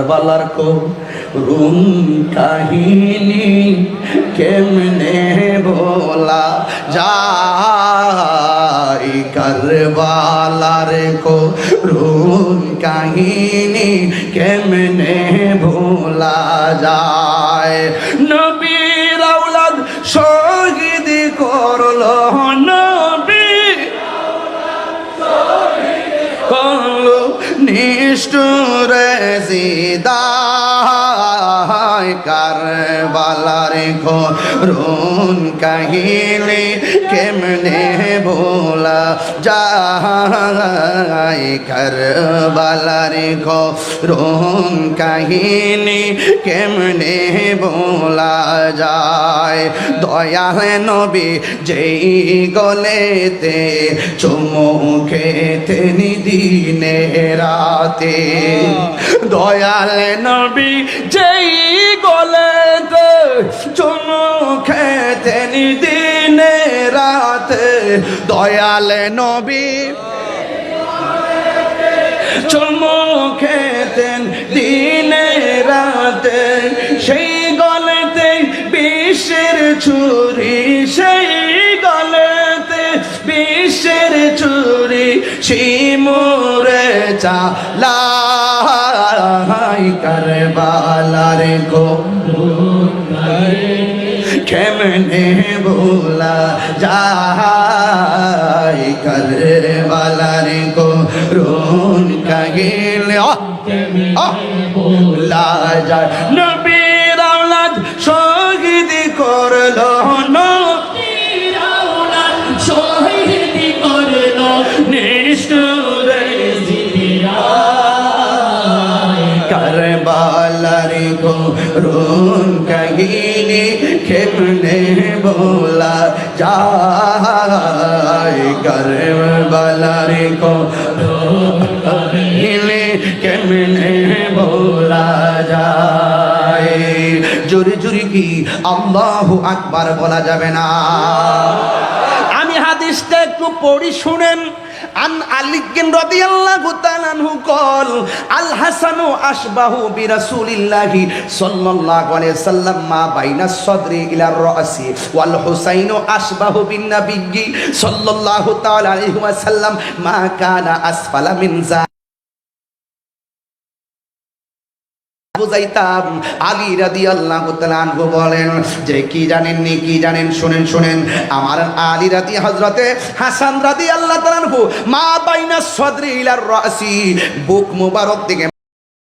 কারবালার করুণ কাহিনী কেমনে ভোলা যায়, কারবালার করুণ কাহিনী কেমনে ভোলা যায়। নবীর আওলাদ শহীদ করলো, নবীর করলো নিষ্ঠুর জিদায়, কারবালার করুণ কাহিনী কেমনে ভোলা যায়, কারবালার করুণ কাহিনী কেমনে ভোলা যায়। দয়াল নবী যেই গলেতে চুমু খেতেন দিনে রাতে, দয়াল নবী যেই গলেতে চুমু খেতেন দিনে রাতে, দয়াল নবী চুমু খেতেন দিনে রাতে, সেই গলেতে বিষের ছুরি, সেই গলেতে বিষের ছুরি, শিমুরে চালাই, কারবালার করুণ কেমনে ভোলা যায়, কারবালার করুণ কাহিনী ভোলা যায়। নবীর আওলাদ শহীদ করলো, নবীর আওলাদ শহীদ করলো নিষ্ঠুর জিদায়, কারবালার করুণ কাহিনী কেমনে ভোলা যায়, কারবালার করুণ কাহিনী কেমনে ভোলা যায়। জোরে জোরে কি আল্লাহু আকবার বলা যাবে না? আমি হাদিসটা একটু পড়ি শুনেন। আন আলিকিন রাদিয়াল্লাহু তাআলা আনহু قال আল হাসানু আশবাহু বিরাসূলিল্লাহি সাল্লাল্লাহু আলাইহি সাল্লাম মা বাইনা সাদরি ইলা রাসি ওয়াল হুসাইনু আশবাহু বিন নাবিয়্যি সাল্লাল্লাহু তাআলা আলাইহি ওয়াসাল্লাম মা কানা আসফালা মিন যা। বুঝাইতাম আলী রাদিয়াল্লাহু তাআলা আনহু বলেন যে কি জানেননি, কি জানেন, শুনেন শুনেন। আমার আলী রাদি হযরতে হাসান রাদিয়াল্লাহু তাআলা আনহু মা বাইনা সাদরি ইলা রাসি, বুক মুবারক থেকে